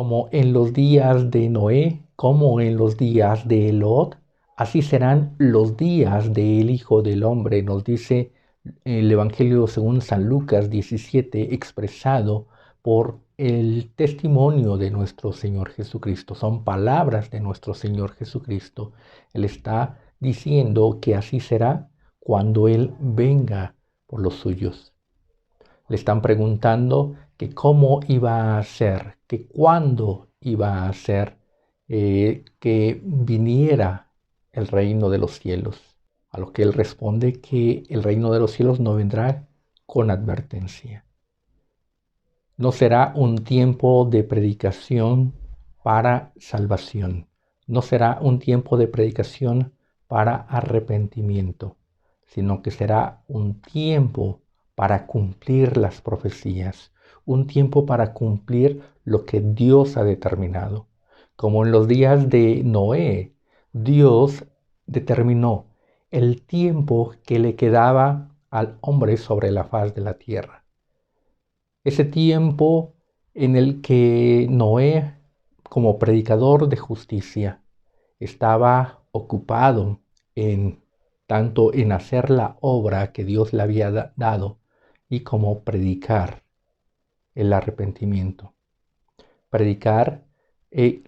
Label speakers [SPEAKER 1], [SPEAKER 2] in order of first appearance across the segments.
[SPEAKER 1] como en los días de Noé, como en los días de Lot, así serán los días del Hijo del Hombre, nos dice el Evangelio según San Lucas 17, expresado por el testimonio de nuestro Señor Jesucristo. Son palabras de nuestro Señor Jesucristo. Él está diciendo que así será cuando Él venga por los suyos. Le están preguntando que cómo iba a ser, que cuándo iba a ser que viniera el reino de los cielos. A lo que él responde que el reino de los cielos no vendrá con advertencia. No será un tiempo de predicación para salvación. No será un tiempo de predicación para arrepentimiento, sino que será un tiempo para cumplir las profecías, un tiempo para cumplir lo que Dios ha determinado. Como en los días de Noé, Dios determinó el tiempo que le quedaba al hombre sobre la faz de la tierra. Ese tiempo en el que Noé, como predicador de justicia, estaba ocupado en tanto en hacer la obra que Dios le había dado y como predicar el arrepentimiento. Predicar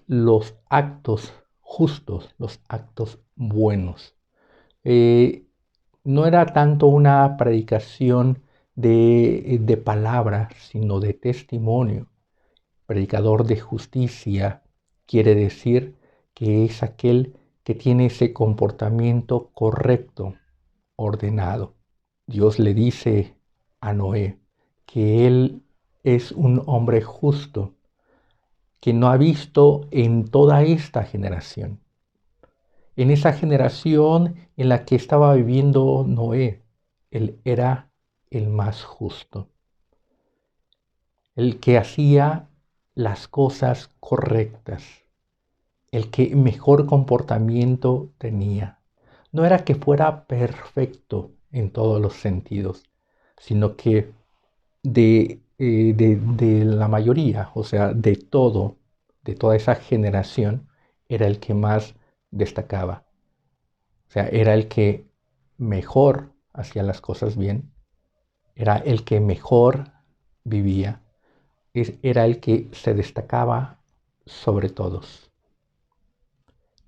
[SPEAKER 1] los actos justos, los actos buenos. No era tanto una predicación de palabra, sino de testimonio. Predicador de justicia quiere decir que es aquel que tiene ese comportamiento correcto, ordenado. Dios le dice a Noé que él es un hombre justo, que no ha visto en toda esta generación. En esa generación en la que estaba viviendo Noé, él era el más justo, el que hacía las cosas correctas, el que mejor comportamiento tenía. No era que fuera perfecto en todos los sentidos, sino que de la mayoría, o sea, de toda esa generación, era el que más destacaba. O sea, era el que mejor hacía las cosas bien, era el que mejor vivía, era el que se destacaba sobre todos.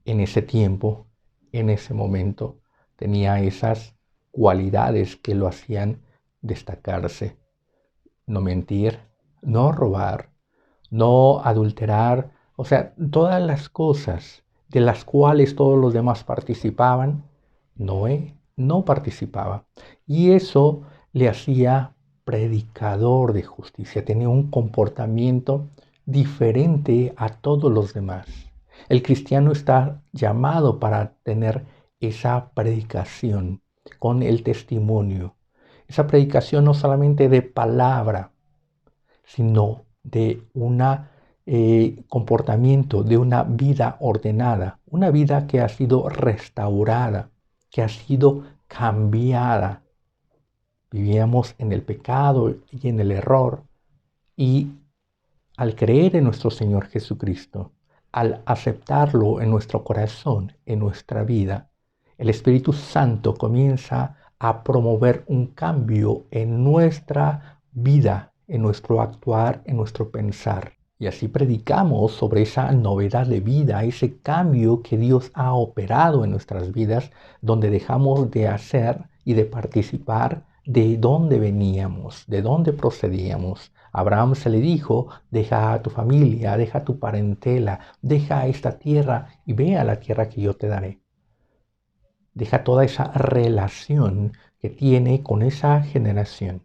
[SPEAKER 1] En ese tiempo, en ese momento, tenía esas cualidades que lo hacían destacarse. No mentir, no robar, no adulterar, o sea, todas las cosas de las cuales todos los demás participaban, Noé no participaba. Y eso le hacía predicador de justicia, tenía un comportamiento diferente a todos los demás. El cristiano está llamado para tener esa predicación con el testimonio. Esa predicación no solamente de palabra, sino de un comportamiento, de una vida ordenada, una vida que ha sido restaurada, que ha sido cambiada. Vivíamos en el pecado y en el error, y al creer en nuestro Señor Jesucristo, al aceptarlo en nuestro corazón, en nuestra vida, el Espíritu Santo comienza a promover un cambio en nuestra vida, en nuestro actuar, en nuestro pensar. Y así predicamos sobre esa novedad de vida, ese cambio que Dios ha operado en nuestras vidas, donde dejamos de hacer y de participar de dónde veníamos, de dónde procedíamos. A Abraham se le dijo: deja a tu familia, deja tu parentela, deja esta tierra y ve a la tierra que yo te daré. Deja toda esa relación que tiene con esa generación.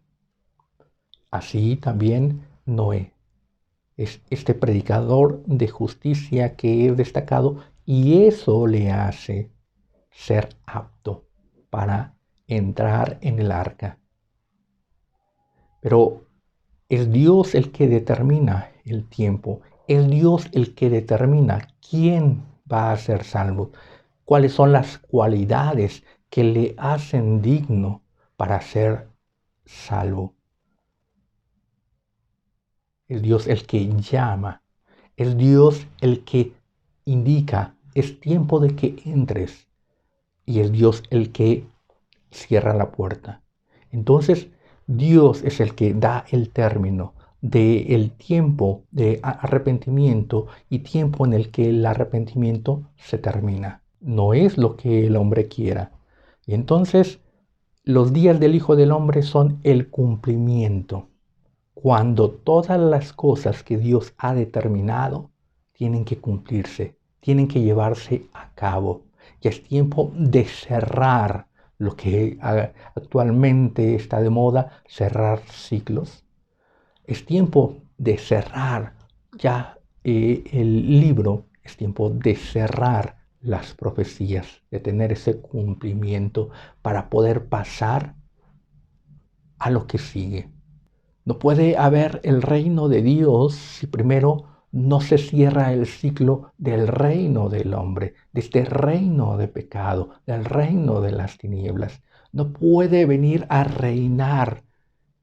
[SPEAKER 1] Así también Noé es este predicador de justicia que es destacado, y eso le hace ser apto para entrar en el arca. Pero es Dios el que determina el tiempo, es Dios el que determina quién va a ser salvo, cuáles son las cualidades que le hacen digno para ser salvo. Es Dios el que llama, Es Dios el que indica, es tiempo de que entres. Y es Dios el que cierra la puerta. Entonces, Dios es el que da el término del tiempo de arrepentimiento y tiempo en el que el arrepentimiento se termina. No es lo que el hombre quiera. Y entonces, los días del Hijo del Hombre son el cumplimiento, cuando todas las cosas que Dios ha determinado tienen que cumplirse, tienen que llevarse a cabo. Ya es tiempo de cerrar lo que actualmente está de moda, cerrar ciclos. Es tiempo de cerrar ya el libro, es tiempo de cerrar las profecías, de tener ese cumplimiento para poder pasar a lo que sigue. No puede haber el reino de Dios si primero no se cierra el ciclo del reino del hombre, de este reino de pecado, del reino de las tinieblas. No puede venir a reinar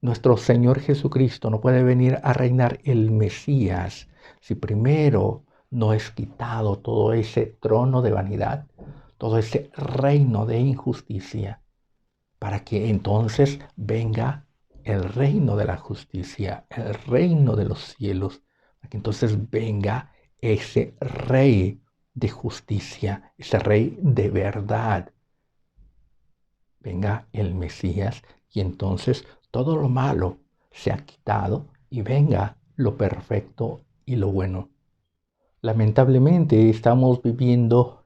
[SPEAKER 1] nuestro Señor Jesucristo, no puede venir a reinar el Mesías si primero no es quitado todo ese trono de vanidad, todo ese reino de injusticia, para que entonces venga el reino de la justicia, el reino de los cielos, para que entonces venga ese rey de justicia, ese rey de verdad. Venga el Mesías y entonces todo lo malo se ha quitado y venga lo perfecto y lo bueno. Lamentablemente estamos viviendo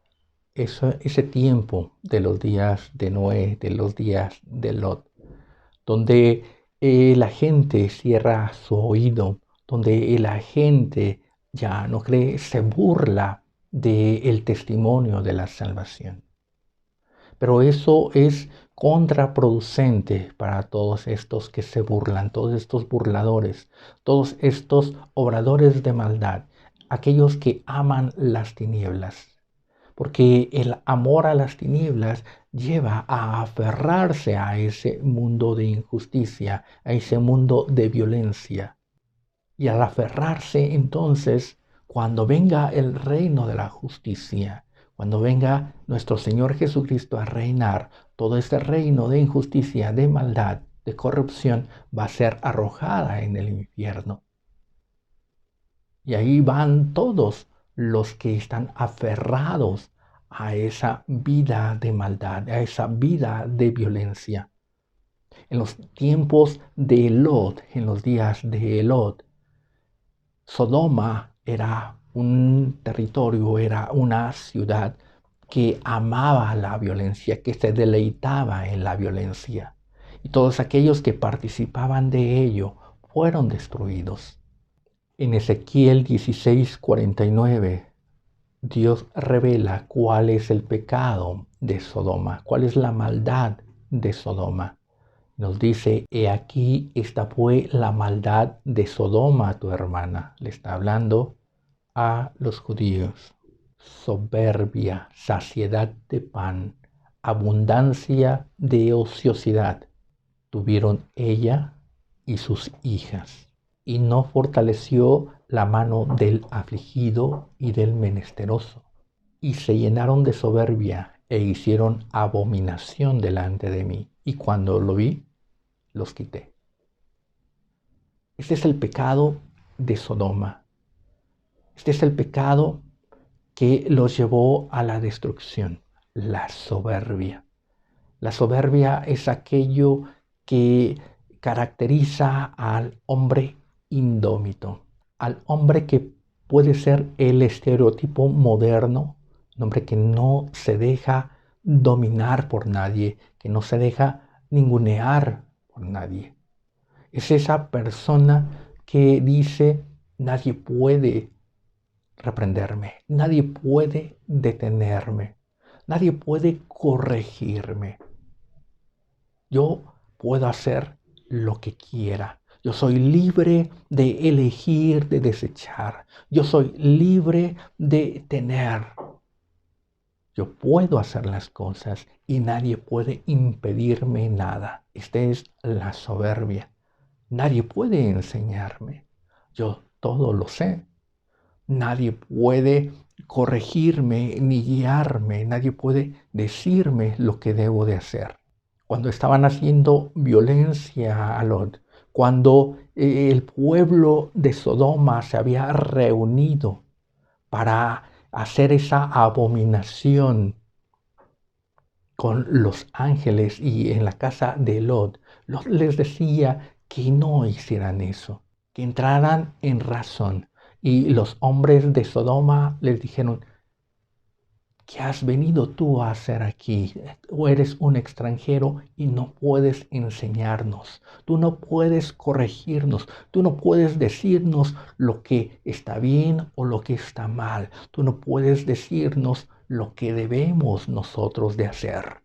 [SPEAKER 1] ese tiempo de los días de Noé, de los días de Lot, donde la gente cierra su oído, donde la gente ya no cree, se burla del testimonio de la salvación. Pero eso es contraproducente para todos estos que se burlan, todos estos burladores, todos estos obradores de maldad, aquellos que aman las tinieblas. Porque el amor a las tinieblas lleva a aferrarse a ese mundo de injusticia, a ese mundo de violencia. Y al aferrarse entonces, cuando venga el reino de la justicia, cuando venga nuestro Señor Jesucristo a reinar, todo este reino de injusticia, de maldad, de corrupción, va a ser arrojada en el infierno. Y ahí van todos los que están aferrados a esa vida de maldad, a esa vida de violencia. En los tiempos de Lot, en los días de Lot, Sodoma era un territorio, era una ciudad que amaba la violencia, que se deleitaba en la violencia. Y todos aquellos que participaban de ello fueron destruidos. En Ezequiel 16:49, Dios revela cuál es el pecado de Sodoma, cuál es la maldad de Sodoma. Nos dice, he aquí, esta fue la maldad de Sodoma, tu hermana. Le está hablando a los judíos. Soberbia, saciedad de pan, abundancia de ociosidad tuvieron ella y sus hijas, y no fortaleció la mano del afligido y del menesteroso, y se llenaron de soberbia e hicieron abominación delante de mí, y cuando lo vi, los quité. Este es el pecado de Sodoma. Este es el pecado que los llevó a la destrucción, la soberbia. La soberbia es aquello que caracteriza al hombre indómito, al hombre que puede ser el estereotipo moderno, un hombre que no se deja dominar por nadie, que no se deja ningunear por nadie. Es esa persona que dice, nadie puede reprenderme, nadie puede detenerme, nadie puede corregirme. Yo puedo hacer lo que quiera. Yo soy libre de elegir, de desechar. Yo soy libre de tener. Yo puedo hacer las cosas y nadie puede impedirme nada. Esta es la soberbia. Nadie puede enseñarme. Yo todo lo sé. Nadie puede corregirme ni guiarme, nadie puede decirme lo que debo de hacer. Cuando estaban haciendo violencia a Lot, cuando el pueblo de Sodoma se había reunido para hacer esa abominación con los ángeles y en la casa de Lot, Lot les decía que no hicieran eso, que entraran en razón. Y los hombres de Sodoma les dijeron: ¿qué has venido tú a hacer aquí? Tú eres un extranjero y no puedes enseñarnos, tú no puedes corregirnos, tú no puedes decirnos lo que está bien o lo que está mal, tú no puedes decirnos lo que debemos nosotros de hacer.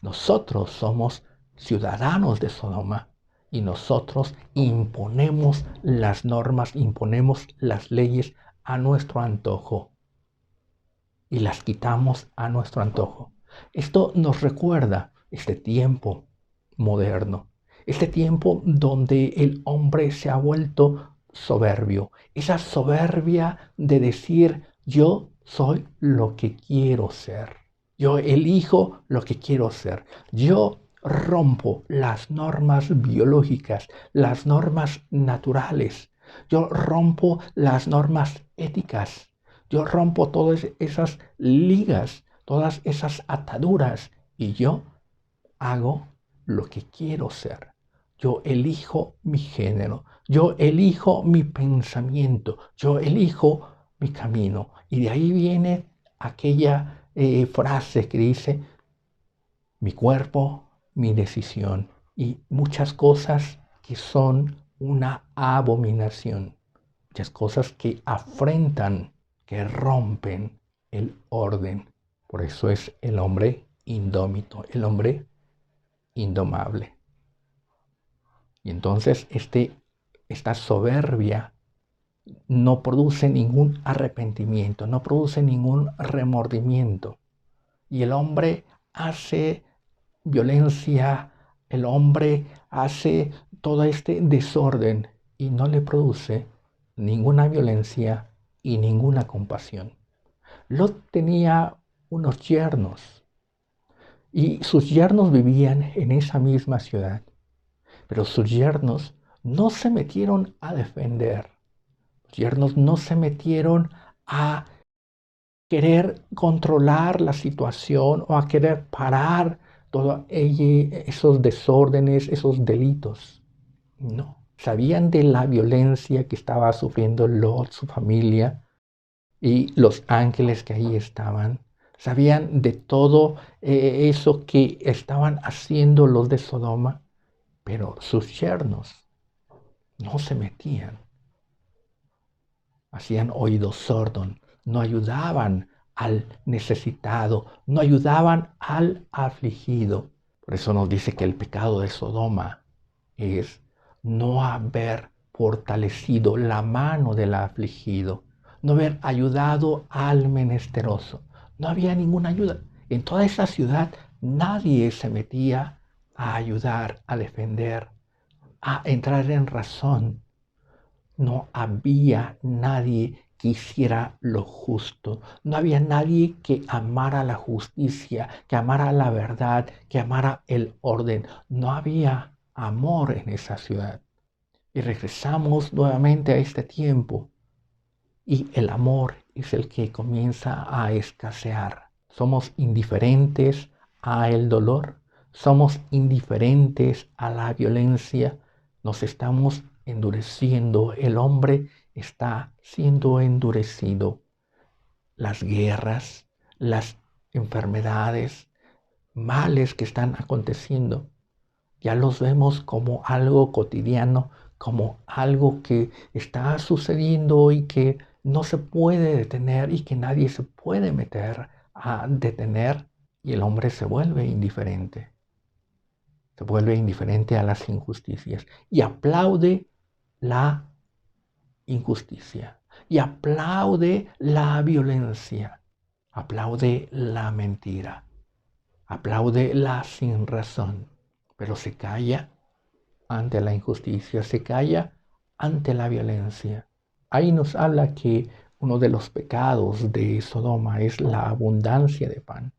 [SPEAKER 1] Nosotros somos ciudadanos de Sodoma y nosotros imponemos las normas, imponemos las leyes a nuestro antojo y las quitamos a nuestro antojo. Esto nos recuerda este tiempo moderno, este tiempo donde el hombre se ha vuelto soberbio, esa soberbia de decir: yo soy lo que quiero ser, yo elijo lo que quiero ser, yo rompo las normas biológicas, las normas naturales, yo rompo las normas éticas. Yo rompo todas esas ligas, todas esas ataduras y yo hago lo que quiero ser. Yo elijo mi género, yo elijo mi pensamiento, yo elijo mi camino. Y de ahí viene aquella frase que dice: mi cuerpo, mi decisión, y muchas cosas que son una abominación, muchas cosas que afrentan, que rompen el orden. Por eso es el hombre indómito, el hombre indomable. Y entonces esta soberbia no produce ningún arrepentimiento, no produce ningún remordimiento. Y el hombre hace violencia, el hombre hace todo este desorden y no le produce ninguna violencia y ninguna compasión. Lot tenía unos yernos y sus yernos vivían en esa misma ciudad, pero sus yernos no se metieron a defender, los yernos no se metieron a querer controlar la situación o a querer parar todos esos desórdenes, esos delitos. No, sabían de la violencia que estaba sufriendo Lot, su familia y los ángeles que ahí estaban. Sabían de todo eso que estaban haciendo los de Sodoma, pero sus yernos no se metían. Hacían oídos sordos, no ayudaban al necesitado, no ayudaban al afligido. Por eso nos dice que el pecado de Sodoma es no haber fortalecido la mano del afligido, no haber ayudado al menesteroso. No había ninguna ayuda. En toda esa ciudad nadie se metía a ayudar, a defender, a entrar en razón. No había nadie que hiciera lo justo. No había nadie que amara la justicia, que amara la verdad, que amara el orden. No había amor en esa ciudad. Y regresamos nuevamente a este tiempo. Y el amor es el que comienza a escasear. Somos indiferentes al dolor. Somos indiferentes a la violencia. Nos estamos endureciendo. El hombre está siendo endurecido. Las guerras, las enfermedades, males que están aconteciendo, ya los vemos como algo cotidiano, como algo que está sucediendo y que no se puede detener y que nadie se puede meter a detener, y el hombre se vuelve indiferente. Se vuelve indiferente a las injusticias y aplaude la injusticia y aplaude la violencia, aplaude la mentira, aplaude la sinrazón, pero se calla ante la injusticia, se calla ante la violencia. Ahí nos habla que uno de los pecados de Sodoma es la abundancia de pan.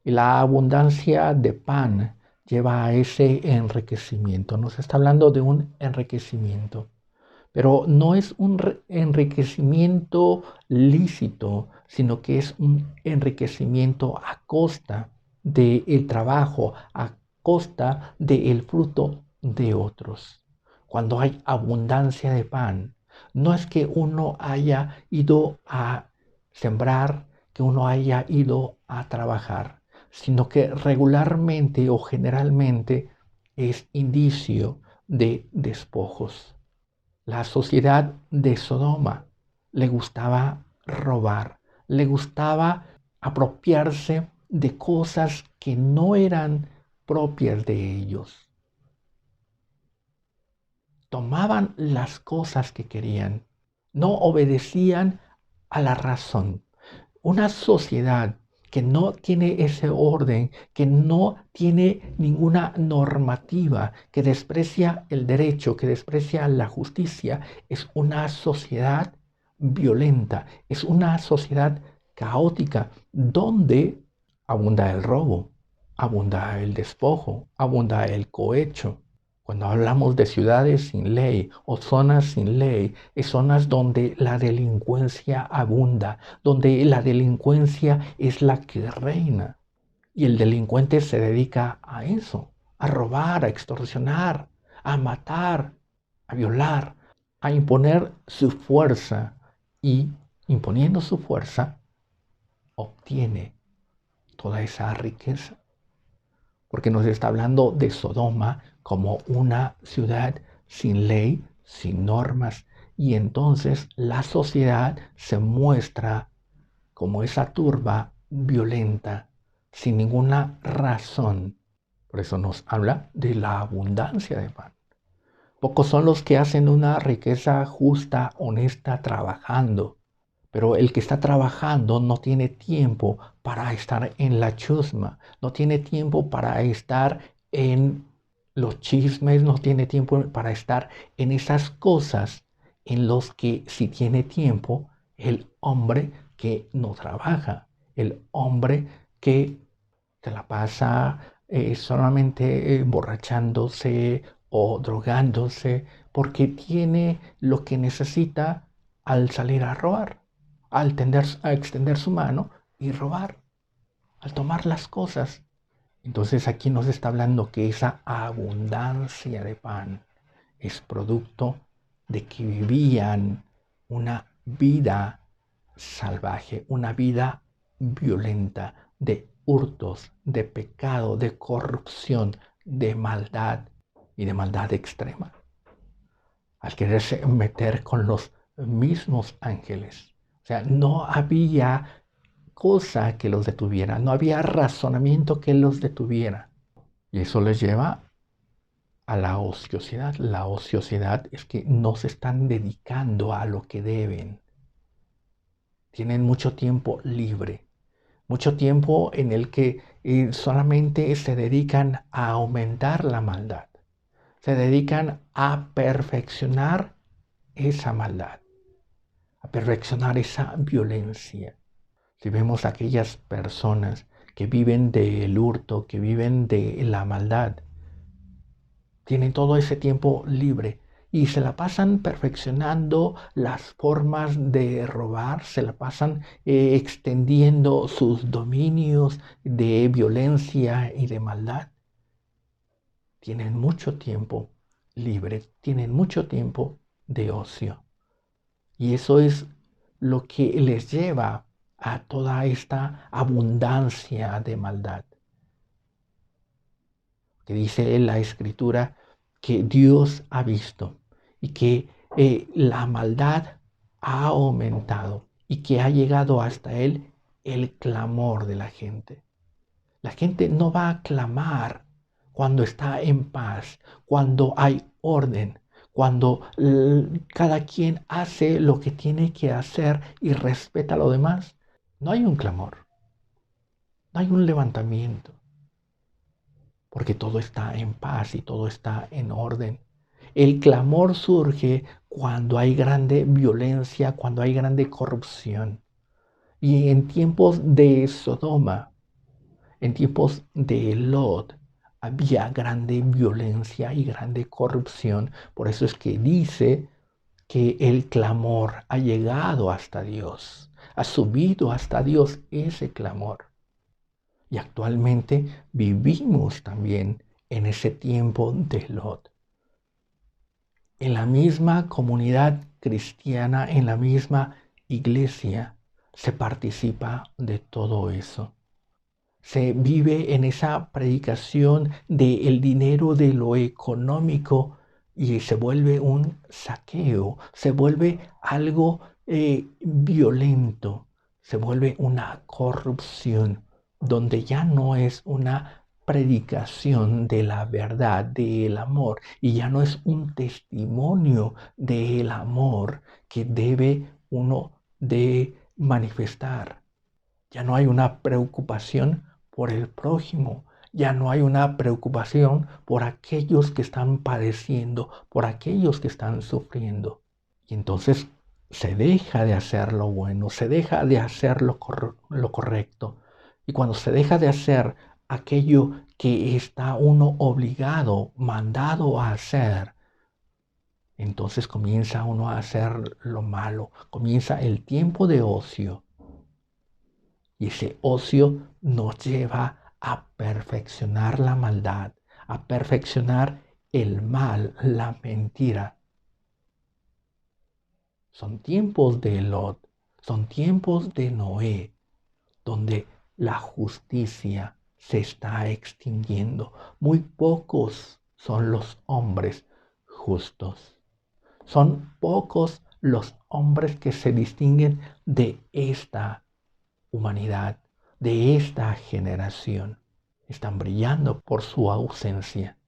[SPEAKER 1] Y la abundancia de pan lleva a ese enriquecimiento. Nos está hablando de un enriquecimiento, pero no es un enriquecimiento lícito, sino que es un enriquecimiento a costa del trabajo, a costa del fruto de otros. Cuando hay abundancia de pan, no es que uno haya ido a sembrar, que uno haya ido a trabajar, sino que regularmente o generalmente es indicio de despojos. La sociedad de Sodoma le gustaba robar, le gustaba apropiarse de cosas que no eran propias de ellos. Tomaban las cosas que querían, no obedecían a la razón. Una sociedad que no tiene ese orden, que no tiene ninguna normativa, que desprecia el derecho, que desprecia la justicia, es una sociedad violenta, es una sociedad caótica, donde abunda el robo, abunda el despojo, abunda el cohecho. Cuando hablamos de ciudades sin ley o zonas sin ley, es zonas donde la delincuencia abunda, donde la delincuencia es la que reina. Y el delincuente se dedica a eso, a robar, a extorsionar, a matar, a violar, a imponer su fuerza. Y imponiendo su fuerza, obtiene toda esa riqueza. Porque nos está hablando de Sodoma como una ciudad sin ley, sin normas, y entonces la sociedad se muestra como esa turba violenta, sin ninguna razón. Por eso nos habla de la abundancia de pan. Pocos son los que hacen una riqueza justa, honesta, trabajando. Pero el que está trabajando no tiene tiempo para estar en la chusma, no tiene tiempo para estar en los chismes, no tiene tiempo para estar en esas cosas en los que sí tiene tiempo el hombre que no trabaja, el hombre que se la pasa solamente emborrachándose o drogándose porque tiene lo que necesita al salir a robar, a extender su mano y robar, al tomar las cosas. Entonces aquí nos está hablando que esa abundancia de pan es producto de que vivían una vida salvaje, una vida violenta, de hurtos, de pecado, de corrupción, de maldad y de maldad extrema. Al quererse meter con los mismos ángeles. O sea, no había cosa que los detuviera, no había razonamiento que los detuviera. Y eso les lleva a la ociosidad. La ociosidad es que no se están dedicando a lo que deben. Tienen mucho tiempo libre, mucho tiempo en el que solamente se dedican a aumentar la maldad. Se dedican a perfeccionar esa maldad, a perfeccionar esa violencia. Si vemos aquellas personas que viven del hurto, que viven de la maldad, tienen todo ese tiempo libre y se la pasan perfeccionando las formas de robar, se la pasan extendiendo sus dominios de violencia y de maldad. Tienen mucho tiempo libre, tienen mucho tiempo de ocio. Y eso es lo que les lleva a toda esta abundancia de maldad. Que dice la Escritura que Dios ha visto y que la maldad ha aumentado y que ha llegado hasta él el clamor de la gente. La gente no va a clamar cuando está en paz, cuando hay orden, cuando cada quien hace lo que tiene que hacer y respeta a lo demás. No hay un clamor, no hay un levantamiento, porque todo está en paz y todo está en orden. El clamor surge cuando hay grande violencia, cuando hay grande corrupción. Y en tiempos de Sodoma, en tiempos de Lot, había grande violencia y grande corrupción. Por eso es que dice que el clamor ha llegado hasta Dios, ha subido hasta Dios ese clamor. Y actualmente vivimos también en ese tiempo de Lot. En la misma comunidad cristiana, en la misma iglesia, se participa de todo eso. Se vive en esa predicación del dinero, de lo económico, y se vuelve un saqueo, se vuelve algo violento, se vuelve una corrupción, donde ya no es una predicación de la verdad, del amor, y ya no es un testimonio del amor que debe uno de manifestar. Ya no hay una preocupación por el prójimo, ya no hay una preocupación por aquellos que están padeciendo, por aquellos que están sufriendo. Y entonces se deja de hacer lo bueno, se deja de hacer lo correcto. Y cuando se deja de hacer aquello que está uno obligado, mandado a hacer, entonces comienza uno a hacer lo malo, comienza el tiempo de ocio. Y ese ocio nos lleva a perfeccionar la maldad, a perfeccionar el mal, la mentira. Son tiempos de Lot, son tiempos de Noé, donde la justicia se está extinguiendo. Muy pocos son los hombres justos. Son pocos los hombres que se distinguen de esta humanidad, de esta generación. Están brillando por su ausencia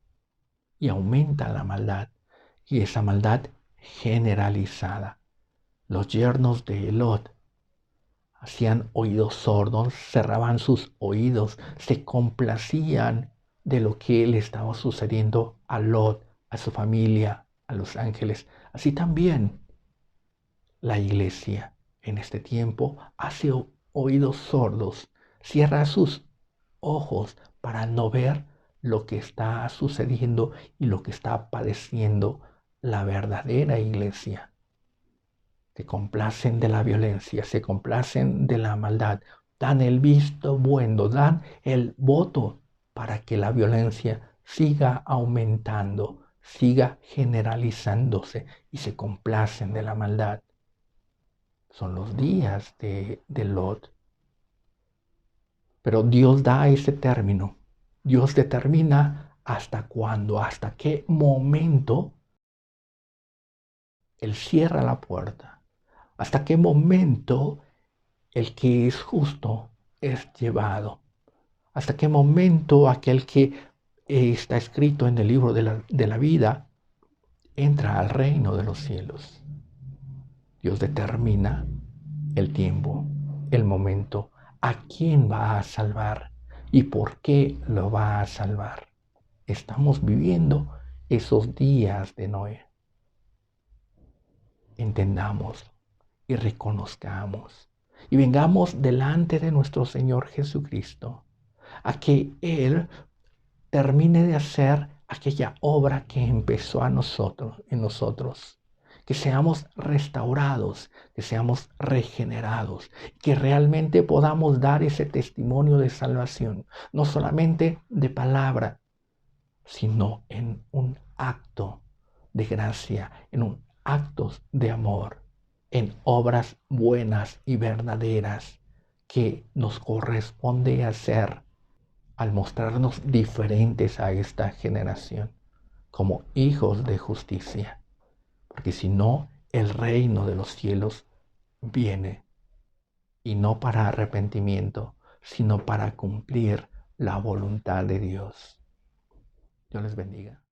[SPEAKER 1] y aumenta la maldad, y esa maldad generalizada. Los yernos de Lot hacían oídos sordos, cerraban sus oídos, se complacían de lo que le estaba sucediendo a Lot, a su familia, a los ángeles. Así también la iglesia en este tiempo hace oídos sordos, cierra sus ojos para no ver lo que está sucediendo y lo que está padeciendo la verdadera iglesia. Se complacen de la violencia, se complacen de la maldad, dan el visto bueno, dan el voto para que la violencia siga aumentando, siga generalizándose, y se complacen de la maldad. Son los días de Lot. Pero Dios da ese término. Dios determina hasta cuándo, hasta qué momento Él cierra la puerta. Hasta qué momento el que es justo es llevado. Hasta qué momento aquel que está escrito en el libro de la vida entra al reino de los cielos. Dios determina el tiempo, el momento, a quién va a salvar y por qué lo va a salvar. Estamos viviendo esos días de Noé. Entendamos y reconozcamos y vengamos delante de nuestro Señor Jesucristo a que Él termine de hacer aquella obra que empezó en nosotros. Que seamos restaurados, que seamos regenerados, que realmente podamos dar ese testimonio de salvación, no solamente de palabra, sino en un acto de gracia, en un acto de amor, en obras buenas y verdaderas que nos corresponde hacer al mostrarnos diferentes a esta generación, como hijos de justicia. Porque si no, el reino de los cielos viene, y no para arrepentimiento, sino para cumplir la voluntad de Dios. Dios les bendiga.